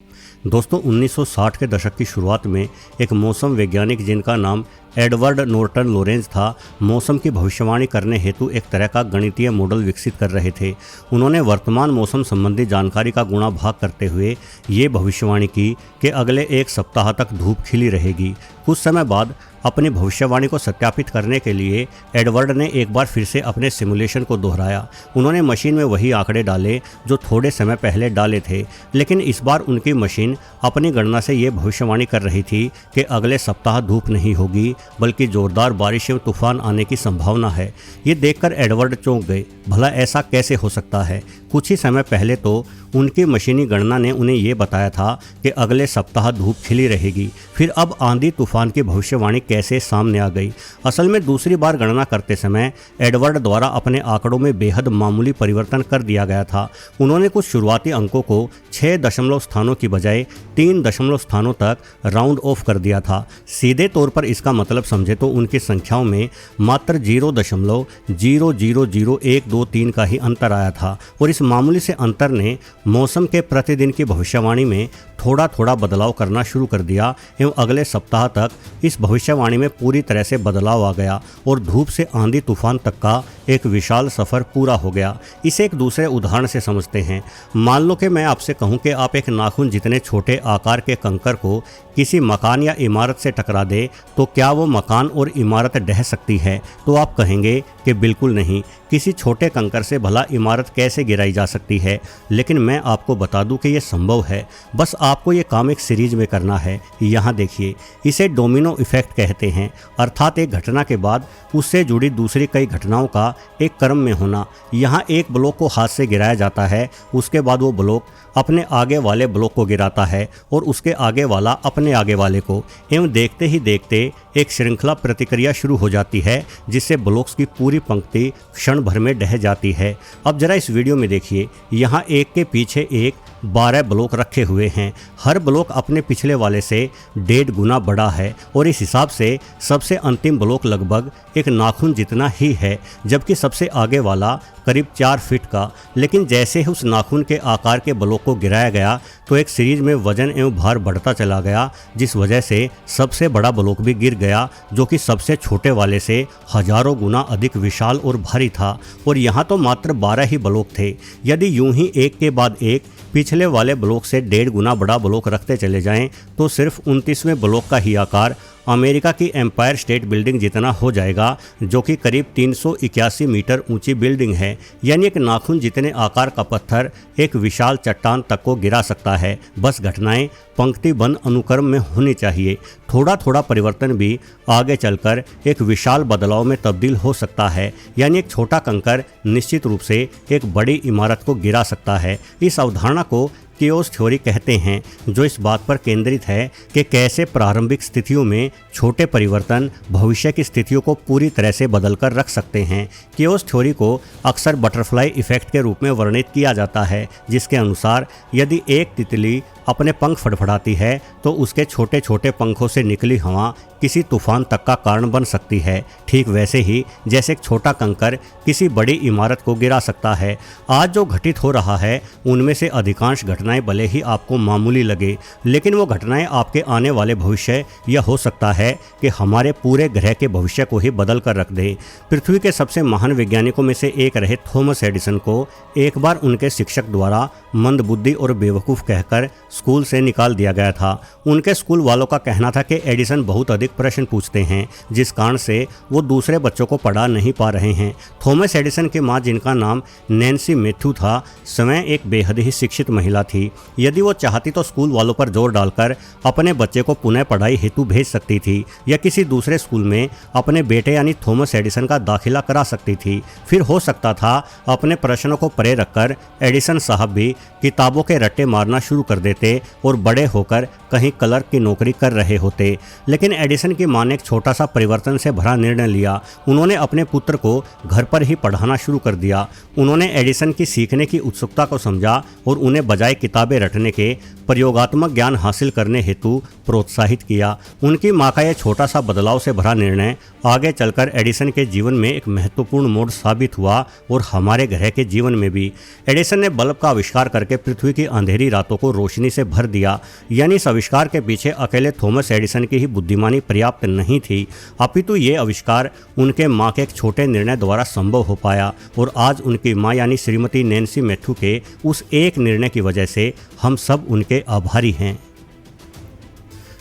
दोस्तों 1960 के दशक की शुरुआत में एक मौसम वैज्ञानिक जिनका नाम एडवर्ड नॉर्टन लोरेंज था, मौसम की भविष्यवाणी करने हेतु एक तरह का गणितीय मॉडल विकसित कर रहे थे। उन्होंने वर्तमान मौसम संबंधी जानकारी का गुणा भाग करते हुए ये भविष्यवाणी की कि अगले एक सप्ताह तक धूप खिली रहेगी। कुछ समय बाद अपनी भविष्यवाणी को सत्यापित करने के लिए एडवर्ड ने एक बार फिर से अपने सिमुलेशन को दोहराया। उन्होंने मशीन में वही आंकड़े डाले जो थोड़े समय पहले डाले थे, लेकिन इस बार उनकी मशीन अपनी गणना से ये भविष्यवाणी कर रही थी कि अगले सप्ताह धूप नहीं होगी बल्कि जोरदार बारिश एवं तूफान आने की संभावना है। ये देखकर एडवर्ड चौंक गए। भला ऐसा कैसे हो सकता है? कुछ ही समय पहले तो उनकी मशीनी गणना ने उन्हें ये बताया था कि अगले सप्ताह धूप खिली रहेगी, फिर अब आंधी तूफान की भविष्यवाणी कैसे सामने आ गई? असल में दूसरी बार गणना करते समय एडवर्ड द्वारा अपने आंकड़ों में बेहद मामूली परिवर्तन कर दिया गया था। उन्होंने कुछ शुरुआती अंकों को 6 दशमलव स्थानों की बजाय 3 दशमलव स्थानों तक राउंड ऑफ कर दिया था। सीधे तौर पर इसका मतलब समझे तो उनकी संख्याओं में मात्र 0.000123 का ही अंतर आया था, और इस मामूली से अंतर ने मौसम के प्रतिदिन की भविष्यवाणी में थोड़ा थोड़ा बदलाव करना शुरू कर दिया एवं अगले सप्ताह तक इस भविष्यवाणी में पूरी तरह से बदलाव आ गया और धूप से आंधी तूफान तक का एक विशाल सफ़र पूरा हो गया। इसे एक दूसरे उदाहरण से समझते हैं। मान लो कि मैं आपसे कहूं कि आप एक नाखून जितने छोटे आकार के कंकर को किसी मकान या इमारत से टकरा दे तो क्या वो मकान और इमारत ढह सकती है? तो आप कहेंगे कि बिल्कुल नहीं। किसी छोटे कंकर से भला इमारत कैसे गिराई जा सकती है? लेकिन मैं आपको बता दूं कि यह संभव है। बस आपको ये काम एक सीरीज में करना है। यहाँ देखिए, इसे डोमिनो इफेक्ट कहते हैं, अर्थात एक घटना के बाद उससे जुड़ी दूसरी कई घटनाओं का एक क्रम में होना। यहाँ एक ब्लॉक को हाथ से गिराया जाता है, उसके बाद वो ब्लॉक अपने आगे वाले ब्लॉक को गिराता है और उसके आगे वाला अपने आगे वाले को, एवं देखते ही देखते एक श्रृंखला प्रतिक्रिया शुरू हो जाती है जिससे ब्लॉक्स की पूरी पंक्ति क्षण भर में ढह जाती है। अब जरा इस वीडियो में देखिए, यहाँ एक के पीछे एक 12 ब्लॉक रखे हुए हैं। हर ब्लॉक अपने पिछले वाले से 1.5 गुना बड़ा है और इस हिसाब से सबसे अंतिम ब्लॉक लगभग एक नाखून जितना ही है, जबकि सबसे आगे वाला करीब 4 फीट का। लेकिन जैसे ही उस नाखून के आकार के ब्लॉक को गिराया गया तो एक सीरीज में वजन एवं भार बढ़ता चला गया, जिस वजह से सबसे बड़ा ब्लॉक भी गिर गया जो कि सबसे छोटे वाले से हजारों गुना अधिक विशाल और भारी था। और यहाँ तो मात्र 12 ही ब्लॉक थे। यदि यूं ही एक के बाद एक पिछले वाले ब्लॉक से 1.5 गुना बड़ा ब्लॉक रखते चले जाएं तो सिर्फ 29वें ब्लॉक का ही आकार अमेरिका की एम्पायर स्टेट बिल्डिंग जितना हो जाएगा, जो कि करीब 381 मीटर ऊंची बिल्डिंग है। यानी एक नाखून जितने आकार का पत्थर एक विशाल चट्टान तक को गिरा सकता है। बस घटनाएं पंक्तिबद्ध अनुक्रम में होनी चाहिए। थोड़ा थोड़ा परिवर्तन भी आगे चलकर एक विशाल बदलाव में तब्दील हो सकता है। यानी एक छोटा कंकर निश्चित रूप से एक बड़ी इमारत को गिरा सकता है। इस अवधारणा को केओस थ्योरी कहते हैं, जो इस बात पर केंद्रित है कि कैसे प्रारंभिक स्थितियों में छोटे परिवर्तन भविष्य की स्थितियों को पूरी तरह से बदलकर रख सकते हैं। केओस थ्योरी को अक्सर बटरफ्लाई इफेक्ट के रूप में वर्णित किया जाता है, जिसके अनुसार यदि एक तितली अपने पंख फड़फड़ाती है तो उसके छोटे छोटे पंखों से निकली हवा किसी तूफान तक का कारण बन सकती है। ठीक वैसे ही जैसे एक छोटा कंकर किसी बड़ी इमारत को गिरा सकता है। आज जो घटित हो रहा है उनमें से अधिकांश घटनाएं भले ही आपको मामूली लगे, लेकिन वो घटनाएं आपके आने वाले भविष्य या हो सकता है कि हमारे पूरे ग्रह के भविष्य को ही बदल कर रख दें। पृथ्वी के सबसे महान वैज्ञानिकों में से एक रहे थॉमस एडिसन को एक बार उनके शिक्षक द्वारा मंदबुद्धि और बेवकूफ़ कहकर स्कूल से निकाल दिया गया था। उनके स्कूल वालों का कहना था कि एडिसन बहुत अधिक प्रश्न पूछते हैं, जिस कारण से वो दूसरे बच्चों को पढ़ा नहीं पा रहे हैं। थॉमस एडिसन की मां, जिनका नाम नैन्सी मैथ्यू था, स्वयं एक बेहद ही शिक्षित महिला थी। यदि वो चाहती तो स्कूल वालों पर जोर डालकर अपने बच्चे को पुनः पढ़ाई हेतु भेज सकती थी या किसी दूसरे स्कूल में अपने बेटे यानी थॉमस एडिसन का दाखिला करा सकती थी। फिर हो सकता था अपने प्रश्नों को परे रखकर एडिसन साहब भी किताबों के रट्टे मारना शुरू कर देते और बड़े होकर कहीं क्लर्क की नौकरी कर रहे होते। लेकिन एडिसन की मां ने एक छोटा सा परिवर्तन से भरा निर्णय लिया। उन्होंने अपने पुत्र को घर पर ही पढ़ाना शुरू कर दिया। उन्होंने एडिसन की सीखने की उत्सुकता को समझा और उन्हें बजाय किताबें रटने के प्रयोगात्मक ज्ञान हासिल करने हेतु प्रोत्साहित किया। उनकी मां का यह छोटा सा बदलाव से भरा निर्णय आगे चलकर एडिसन के जीवन में एक महत्वपूर्ण मोड़ साबित हुआ और हमारे ग्रह के जीवन में भी। एडिसन ने बल्ब का आविष्कार करके पृथ्वी की अंधेरी रातों को रोशनी रोशनी से भर दिया। यानी इस आविष्कार के पीछे अकेले थॉमस एडिसन की ही बुद्धिमानी पर्याप्त नहीं थी, अपितु ये आविष्कार उनके माँ के एक छोटे निर्णय द्वारा संभव हो पाया। और आज उनकी माँ यानी श्रीमती नैन्सी मैथ्यू के उस एक निर्णय की वजह से हम सब उनके आभारी हैं।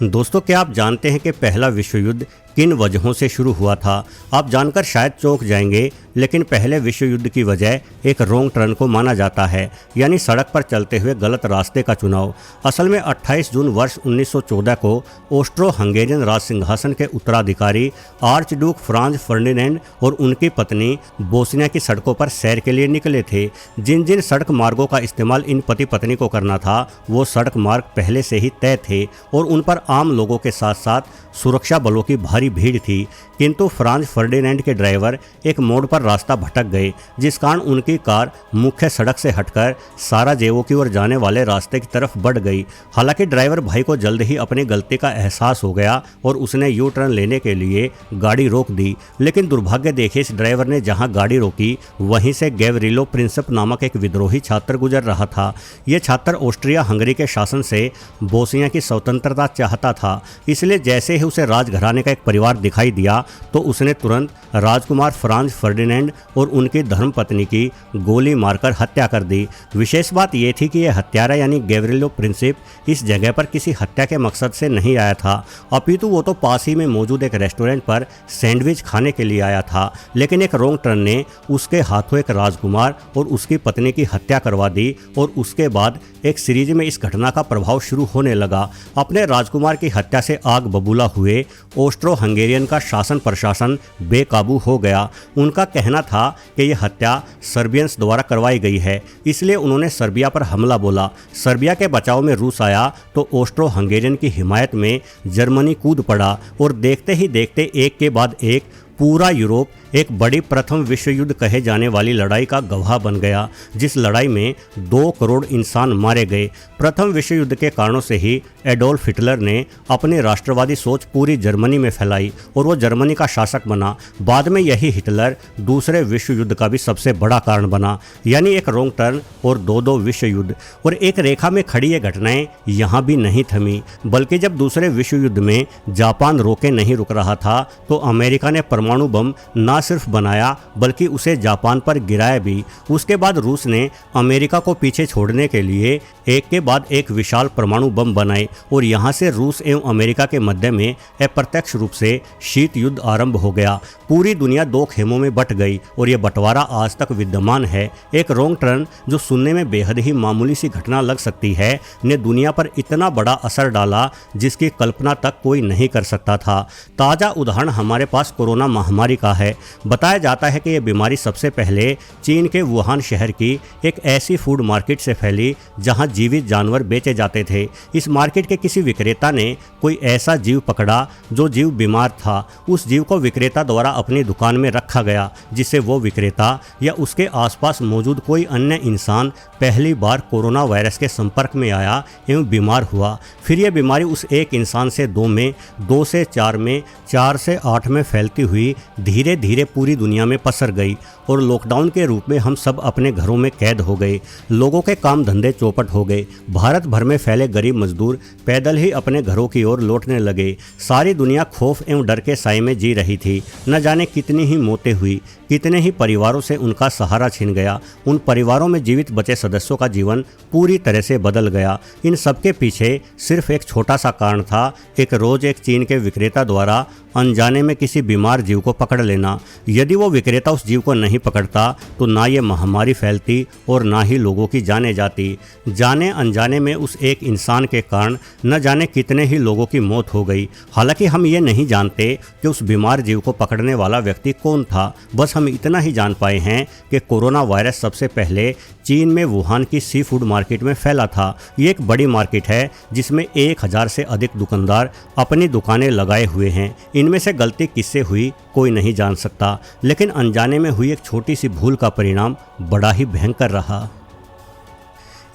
दोस्तों, क्या आप जानते हैं कि पहला विश्व युद्ध किन वजहों से शुरू हुआ था? आप जानकर शायद चौंक जाएंगे, लेकिन पहले विश्व युद्ध की वजह एक रॉन्ग टर्न को माना जाता है, यानी सड़क पर चलते हुए गलत रास्ते का चुनाव। असल में 28 जून वर्ष 1914 को ऑस्ट्रो हंगेरियन राज सिंहासन के उत्तराधिकारी आर्च ड्यूक फ्रांज फर्डिनेंड और उनकी पत्नी बोस्निया की सड़कों पर सैर के लिए निकले थे। जिन जिन सड़क मार्गों का इस्तेमाल इन पति पत्नी को करना था, वो सड़क मार्ग पहले से ही तय थे और उन पर आम लोगों के साथ साथ सुरक्षा बलों की भारी भीड़ थी। किंतु फ्रांज फर्डिनेंड के ड्राइवर एक मोड़ पर रास्ता भटक गए, जिस कारण उनकी कार मुख्य सड़क से हटकर साराजेवो की ओर जाने वाले रास्ते की तरफ बढ़ गई। हालांकि ड्राइवर भाई को जल्द ही अपनी गलती का एहसास हो गया और उसने यू टर्न लेने के लिए गाड़ी रोक दी, लेकिन दुर्भाग्य देखिए इस ड्राइवर ने जहां गाड़ी रोकी वहीं से गैवरिलो प्रिंसिप नामक एक विद्रोही छात्र गुजर रहा था। ये छात्र ऑस्ट्रिया हंगरी के शासन से बोस्निया की स्वतंत्रता चाहता था, इसलिए जैसे ही उसे राजघराने का एक परिवार दिखाई दिया तो उसने तुरंत राजकुमार फ्रांज फर्डिनेंड और उनकी धर्मपत्नी की गोली मारकर हत्या कर दी। विशेष बात यह थी कि यह हत्यारा यानी गैवरिलो प्रिंसिप इस जगह पर किसी हत्या के मकसद से नहीं आया था, अपितु वो तो पास ही में मौजूद एक रेस्टोरेंट पर सैंडविच खाने के लिए आया था। लेकिन एक रॉन्ग टर्न ने उसके हाथों एक राजकुमार और उसकी पत्नी की हत्या करवा दी और उसके बाद एक सीरीज में इस घटना का प्रभाव शुरू होने लगा। अपने राजकुमार की हत्या से आग बबूला हुए ऑस्ट्रो हंगेरियन का शासन प्रशासन बेकाबू हो गया। उनका कहना था कि यह हत्या सर्बियंस द्वारा करवाई गई है, इसलिए उन्होंने सर्बिया पर हमला बोला। सर्बिया के बचाव में रूस आया तो ऑस्ट्रो हंगेरियन की हिमायत में जर्मनी कूद पड़ा और देखते ही देखते एक के बाद एक पूरा यूरोप एक बड़ी प्रथम विश्व युद्ध कहे जाने वाली लड़ाई का गवाह बन गया, जिस लड़ाई में 2 करोड़ इंसान मारे गए। प्रथम विश्व युद्ध के कारणों से ही एडोल्फ हिटलर ने अपनी राष्ट्रवादी सोच पूरी जर्मनी में फैलाई और वो जर्मनी का शासक बना। बाद में यही हिटलर दूसरे विश्व युद्ध का भी सबसे बड़ा कारण बना, यानी एक रॉन्ग टर्न और 2 विश्व युद्ध। और एक रेखा में खड़ी ये घटनाएं यहाँ भी नहीं थमी, बल्कि जब दूसरे विश्व युद्ध में जापान रोके नहीं रुक रहा था तो अमेरिका ने परमाणु बम न सिर्फ बनाया बल्कि उसे जापान पर गिराया भी। उसके बाद रूस ने अमेरिका को पीछे छोड़ने के लिए एक के बाद एक विशाल परमाणु बम बनाए और यहाँ से रूस एवं अमेरिका के मध्य में अप्रत्यक्ष रूप से शीत युद्ध आरंभ हो गया। पूरी दुनिया 2 खेमों में बट गई और यह बंटवारा आज तक विद्यमान है। एक रॉन्ग टर्न जो सुनने में बेहद ही मामूली सी घटना लग सकती है, ने दुनिया पर इतना बड़ा असर डाला जिसकी कल्पना तक कोई नहीं कर सकता था। ताज़ा उदाहरण हमारे पास कोरोना महामारी का है। बताया जाता है कि यह बीमारी सबसे पहले चीन के वुहान शहर की एक ऐसी फूड मार्केट से फैली जहां जीवित जानवर बेचे जाते थे। इस मार्केट के किसी विक्रेता ने कोई ऐसा जीव पकड़ा जो जीव बीमार था। उस जीव को विक्रेता द्वारा अपनी दुकान में रखा गया, जिससे वो विक्रेता या उसके आसपास मौजूद कोई अन्य इंसान पहली बार कोरोना वायरस के संपर्क में आया एवं बीमार हुआ। फिर यह बीमारी उस एक इंसान से 2 में, 2 से 4 में, 4 से 8 में फैलती हुई धीरे धीरे पूरी दुनिया में पसर गई और लॉकडाउन के रूप में हम सब अपने घरों में कैद हो गए। लोगों के काम धंधे चौपट हो गए। भारत भर में फैले गरीब मजदूर पैदल ही अपने घरों की ओर लौटने लगे। सारी दुनिया खौफ एवं डर के साए में जी रही थी। न जाने कितनी ही मौतें हुई, कितने ही परिवारों से उनका सहारा छिन गया। उन परिवारों में जीवित बचे सदस्यों का जीवन पूरी तरह से बदल गया। इन सबके पीछे सिर्फ एक छोटा सा कारण था। एक रोज एक चीन के विक्रेता द्वारा अनजाने में किसी बीमार जीव को पकड़ लेना। यदि वो विक्रेता उस जीव को नहीं पकड़ता तो ना ये महामारी फैलती और ना ही लोगों की जानें जाती। जाने अनजाने में उस एक इंसान के कारण न जाने कितने ही लोगों की मौत हो गई। हालांकि हम ये नहीं जानते कि उस बीमार जीव को पकड़ने वाला व्यक्ति कौन था। बस हम इतना ही जान पाए हैं कि कोरोना वायरस सबसे पहले चीन में वुहान की सी फूड मार्केट में फैला था। ये एक बड़ी मार्केट है जिसमें 1000 से अधिक दुकानदार अपनी दुकानें लगाए हुए हैं। इनमें से गलती किससे हुई कोई नहीं जान सकता, लेकिन अनजाने में हुई एक छोटी सी भूल का परिणाम बड़ा ही भयंकर रहा।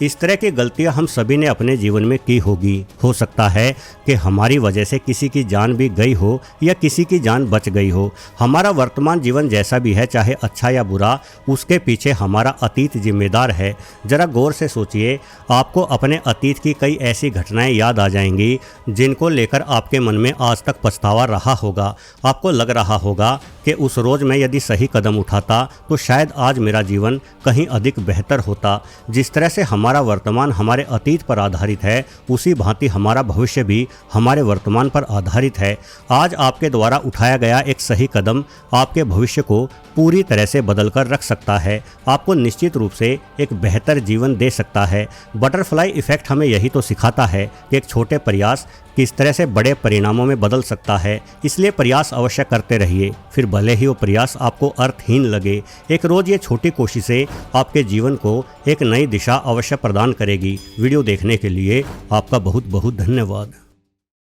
इस तरह की गलतियां हम सभी ने अपने जीवन में की होगी। हो सकता है कि हमारी वजह से किसी की जान भी गई हो या किसी की जान बच गई हो। हमारा वर्तमान जीवन जैसा भी है, चाहे अच्छा या बुरा, उसके पीछे हमारा अतीत जिम्मेदार है। जरा गौर से सोचिए, आपको अपने अतीत की कई ऐसी घटनाएं याद आ जाएंगी जिनको लेकर आपके मन में आज तक पछतावा रहा होगा। आपको लग रहा होगा कि उस रोज मैं यदि सही कदम उठाता तो शायद आज मेरा जीवन कहीं अधिक बेहतर होता। जिस तरह से हमारा वर्तमान हमारे अतीत पर आधारित है, उसी भांति हमारा भविष्य भी हमारे वर्तमान पर आधारित है। आज आपके द्वारा उठाया गया एक सही कदम आपके भविष्य को पूरी तरह से बदल कर रख सकता है, आपको निश्चित रूप से एक बेहतर जीवन दे सकता है। बटरफ्लाई इफेक्ट हमें यही तो सिखाता है कि एक छोटे प्रयास किस तरह से बड़े परिणामों में बदल सकता है। इसलिए प्रयास अवश्य करते रहिए, फिर भले ही वो प्रयास आपको अर्थहीन लगे। एक रोज़ ये छोटी कोशिशें आपके जीवन को एक नई दिशा अवश्य प्रदान करेगी। वीडियो देखने के लिए आपका बहुत बहुत धन्यवाद।